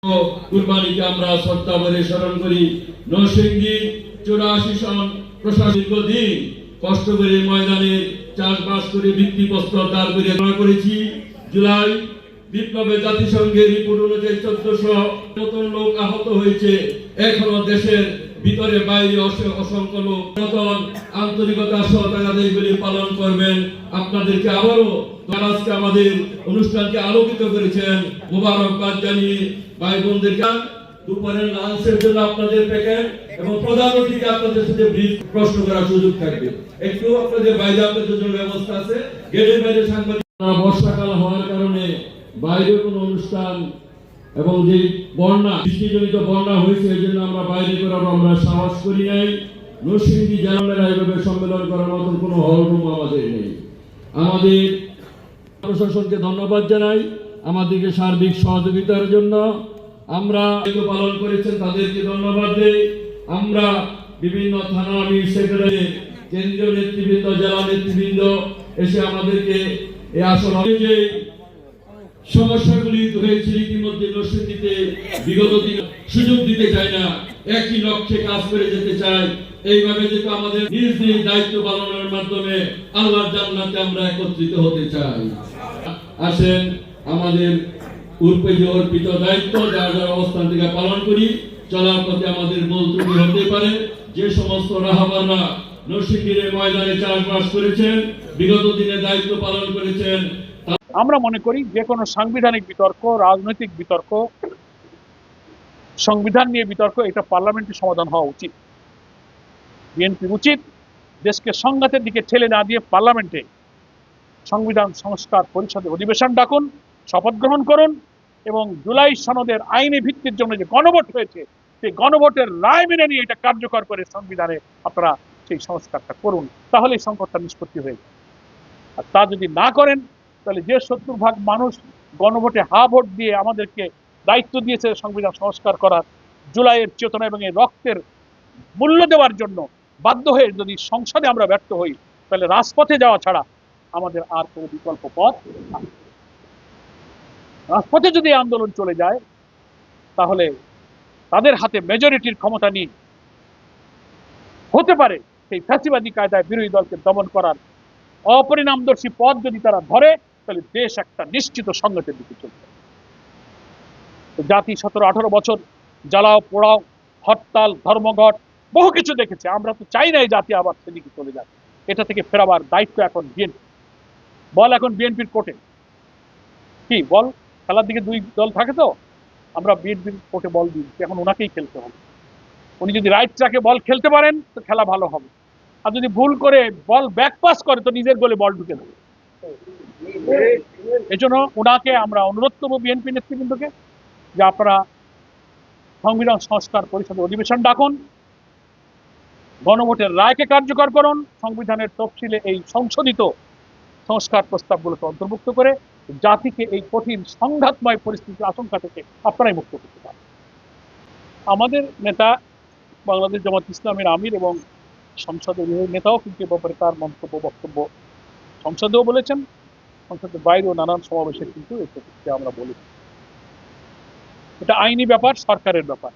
কুরবানিকে আমরা শ্রদ্ধা ভরে স্মরণ করি। নরসিংদী 84 সন প্রশাসনিক দিন কষ্ট করে ময়দানে চাষবাস করে ভিত্তিপ্রস্তর দাঁড় করেছি। জুলাই বিপ্লবে জাতিসংঘের রিপোর্ট অনুযায়ী 1400 মতন লোক আহত হয়েছে। এখনো দেশের ভিতরে বাইরে অসংখ্য লোক আন্তরিকতা সহকারে দেশগুলি পালন করবেন। আপনাদেরকে আবারও আজকে আমাদের অনুষ্ঠানকে আলোকিত করেছেন মোবারকবাদ জানিয়ে ভাই বোনদেরকে দুপুরের লাঞ্চের জন্য আপনাদের প্যাকেট এবং প্রধান অতিথি আপনাদের সাথে ব্রিফ প্রশ্ন করার সুযোগ থাকবে। একটু আপনাদের বাইরে আপনাদের জন্য ব্যবস্থা আছে। গেটের বাইরে সাংবাদিক বর্ষাকাল হওয়ার কারণে বাইরে কোনো অনুষ্ঠান এবং যে বন্যা বৃষ্টিজনিত বন্যা হয়েছে এই জন্য আমরা বাইরে করার আমরা সাহস করি নাই। নরসিংদী জেলার এইভাবে সম্মেলন করার মতন কোনো হল রুম আমাদের নেই। আমাদের প্রশাসনকে ধন্যবাদ জানাই আমাদেরকে সার্বিক সহযোগিতার জন্য। আমরা পালন করেছেন তাদেরকে ধন্যবাদ দেই। আমরা বিভিন্ন থানা আমির সেক্রেটারি কেন্দ্রীয় নেতৃবৃন্দ জেলা নেতৃবৃন্দ এসে আমাদেরকে এই আসলে যে সমস্যাগুলি হয়েছে ইতিমধ্যে নরসিংদীতে বিগত দিন সুযোগ দিতে চায় না, একই লক্ষ্যে কাজ করে যেতে চায়। এইভাবে যেটা আমাদের নিজ নিজ দায়িত্ব পালনের মাধ্যমে আল্লাহর জান্নাতে আমরা একত্রিত হতে চাই। আসেন আমাদের অর্পিত দায়িত্ব যার যার অবস্থান থেকে পালন করি। চলার পথে আমাদের মূল ত্রুটি হতে পারে। যে সমস্ত রাহাবাররা নরসিংদীর ময়দানে চাষবাস করেছেন, বিগত দিনে দায়িত্ব পালন করেছেন, আমরা মনে করি যে কোনো সাংবিধানিক বিতর্ক, রাজনৈতিক বিতর্ক, সংবিধান নিয়ে বিতর্ক এটা পার্লামেন্টে সমাধান হওয়া উচিত। বিএনপির উচিত দেশকে সংঘাতের দিকে ঠেলে না দিয়ে পার্লামেন্টে সংবিধান সংস্কার পরিষদে অধিবেশন ডাকুন, শপথ গ্রহণ করুন এবং জুলাই সনদের আইনি ভিত্তির জন্য যে গণভোট হয়েছে সেই গণভোটের রায় মেনে নিয়ে এটা কার্যকর করে সংবিধানে আপনারা সেই সংস্কারটা করুন। তাহলে এই সংকটটা নিষ্পত্তি হয়ে যাবে। আর তা যদি না করেন তাহলে যে 70% মানুষ গণভোটে হা ভোট দিয়ে আমাদেরকে দায়িত্ব দিয়েছে সংবিধান সংস্কার করার, জুলাইয়ের চেতনা এবং এই রক্তের মূল্য দেওয়ার জন্য বাধ্য হয়ে যদি সংসদে আমরা ব্যর্থ হই তাহলে রাজপথে যাওয়া ছাড়া আমাদের আর কোনো বিকল্প পথ নেই। রাজপথে যদি আন্দোলন চলে যায় তাহলে তাদের হাতে মেজরিটির ক্ষমতা নিয়ে হতে পারে সেই ফ্যাসিবাদী কায়দায় বিরোধী দলকে দমন করার অপরিণামদর্শী পথ যদি তারা ধরে তাহলে দেশ একটা নিশ্চিত সংঘাতের দিকে চলবে। জাতি 17-18 বছর জ্বালাও পোড়াও, হরতাল, ধর্মঘট বহু কিছু দেখেছে। আমরা তো চাই না এই জাতি আবার সেদিকে চলে যায়। এটা থেকে ফেরাবার দায়িত্ব এখন বিএনপি। বল এখন বিএনপির কোর্টে। কি বল খেলার দিকে দুই দল থাকে, তো আমরা বিএনপির কোর্টে বল দিই, এখন ওনাকেই খেলতে হবে। উনি যদি রাইট ট্র্যাকে বল খেলতে পারেন তো খেলা ভালো হবে, আর যদি ভুল করে বল ব্যাক পাস করে তো নিজের গোলে বল ঢুকে দেবে। এই জন্য ওনাকে আমরা অনুরোধ করবো বিএনপি নেতৃবৃন্দকে যে আপনারা সংবিধান সংস্কার পরিষদের অধিবেশন ডাকুন, গণভোটের রায়কে কার্যকর করুন, সংবিধানের তফসিলে এই সংশোধিত সংস্কার প্রস্তাবগুলোকে অন্তর্ভুক্ত করে জাতিকে এই কঠিন সংঘাতময় পরিস্থিতির আশঙ্কা থেকে আপনারাই মুক্ত করতে পারেন। আমাদের নেতা বাংলাদেশ জামাত ইসলামের আমির এবং সংসদের নেতাও কিন্তু এ ব্যাপারে তার মন্তব্য বক্তব্য সংসদেও বলেছেন, সংসদের বাইরেও নানান সমাবেশে কিন্তু এটা আমরা বলি। এটা আইনি ব্যাপার, সরকারের ব্যাপার।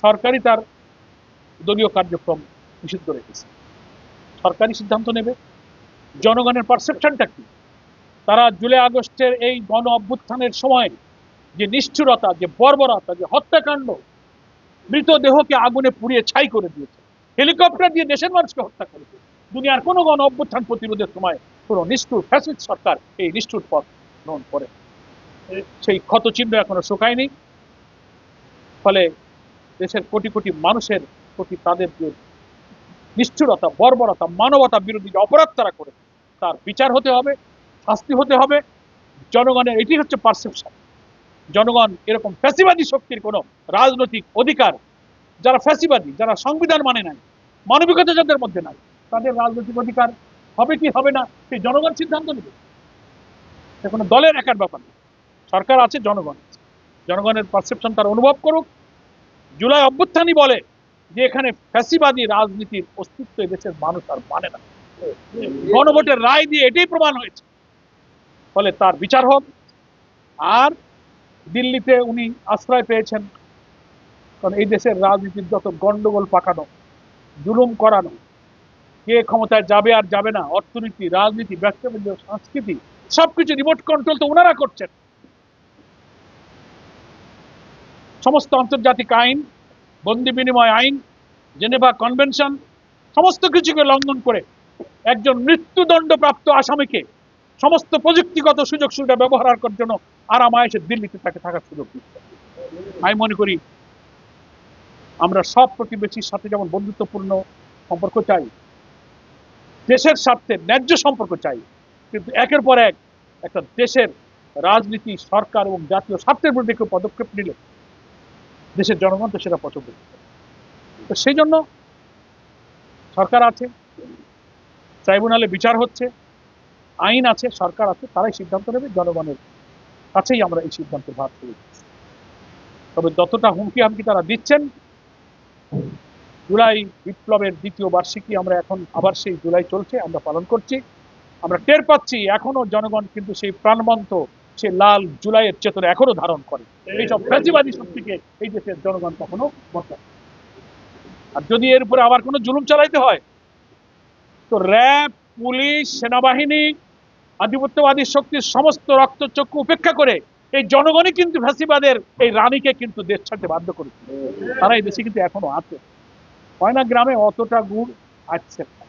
সরকারই তার দলীয় কার্যক্রম নিষিদ্ধ রেখেছে, সরকারি সিদ্ধান্ত নেবে। জনগণের পারসেপশনটা কি? তারা জুলাই আগস্টের এই গণ অভ্যুত্থানের সময় যে নিষ্ঠুরতা, যে বর্বরতা, যে হত্যাকাণ্ড, মৃতদেহকে আগুনে পুড়িয়ে ছাই করে দিয়েছে, হেলিকপ্টার দিয়ে দেশের মানুষকে হত্যা করেছে, দুনিয়ার কোনো গণ অভ্যুত্থান প্রতিরোধের সময় কোনো নিষ্ঠুর ফ্যাসিস্ট সরকার এই নিষ্ঠুর পথ গ্রহণ করে। সেই ক্ষতচিহ্ন এখনো শুকায়নি। ফলে দেশের কোটি কোটি মানুষের প্রতি তাদের যে নিষ্ঠুরতা, বর্বরতা, মানবতা বিরোধী যে অপরাধ তারা করে তার বিচার হতে হবে, শাস্তি হতে হবে। জনগণের এটি হচ্ছে পারসেপশন। জনগণ এরকম ফ্যাসিবাদী শক্তির কোনো রাজনৈতিক অধিকার, যারা ফ্যাসিবাদী, যারা সংবিধান মানে নাই, মানবিকতা যাদের মধ্যে নাই, তাদের রাজনৈতিক অধিকার হবে কি হবে না সেই জনগণ সিদ্ধান্ত নেবে। সে কোনো দলের একার ব্যাপার না। সরকার আছে, জনগণ আছে। জনগণের পারসেপশন তারা অনুভব করুক। জুলাই অভ্যুত্থানই বলে যে এখানে ফ্যাসিবাদী রাজনীতির অস্তিত্ব দেশের মানুষ আর মানে না। গণভোটের রায় দিয়ে এটাই প্রমাণ হয়েছে। ফলে তার বিচার হোক। আর দিল্লিতে উনি আশ্রয় পেয়েছেন, কারণ এই দেশের রাজনীতির যত গন্ডগোল পাকানো, জুলুম করানো, কে ক্ষমতায় যাবে আর যাবে না, অর্থনীতি, রাজনীতি, ব্যবসা বাণিজ্য, সংস্কৃতি, সবকিছু রিমোট কন্ট্রোল তো ওনারা করছেন। সমস্ত আন্তর্জাতিক আইন, বন্দি বিনিময় আইন, জেনেভা কনভেনশন, সমস্ত কিছুকে লঙ্ঘন করে একজন মৃত্যুদণ্ডপ্রাপ্ত আসামিকে সমস্ত প্রযুক্তিগত সুযোগ সুবিধা ব্যবহার করার জন্য আরামায়েশে দিল্লিতে তাকে থাকার সুযোগ দিচ্ছে। আমি মনে করি আমরা সব প্রতিবেশীর সাথে যেমন বন্ধুত্বপূর্ণ সম্পর্ক চাই, দেশের স্বার্থে ন্যায্য সম্পর্ক চাই, কিন্তু একের পর এক একটা দেশের রাজনীতি, সরকার এবং জাতীয় স্বার্থের বিরুদ্ধে কেউ পদক্ষেপ নিলে দেশের জনগণ তো সেটা পছন্দ করে। তো সেই জন্য সরকার আছে, ট্রাইব্যুনালে বিচার হচ্ছে, আইন আছে, সরকার আছে, তারাই সিদ্ধান্ত নেবে। জনগণের কাছেই আমরা এই সিদ্ধান্তের ভার তুলে দিচ্ছি। তবে যতটা হুমকি হামকি তারা দিচ্ছেন, জুলাই বিপ্লবের দ্বিতীয় বার্ষিকী আমরা এখন আবার সেই জুলাই চলছে, আমরা পালন করছি। আমরা টের পাচ্ছি এখনো জনগণ কিন্তু সেই প্রাণবন্ত, সেই লাল জুলাইয়ের চেতনা এখনো ধারণ করে। এইসব ফ্যাসিবাদী শক্তিকে এই দেশের জনগণ কখনো বদলায়। আর যদি এর উপরে আবার কোনো জুলুম চালাইতে হয়, তো র্যাব, পুলিশ, সেনাবাহিনী, আধিপত্যবাদী শক্তির সমস্ত রক্তচক্ষু উপেক্ষা করে এই জনগণই কিন্তু ফ্যাসিবাদের এই রানীকে কিন্তু দেশ ছাড়তে বাধ্য করেছে। তারা এই দেশে কিন্তু এখনো আছে। ময়না গ্রামে অতটা গুড় আসছে না।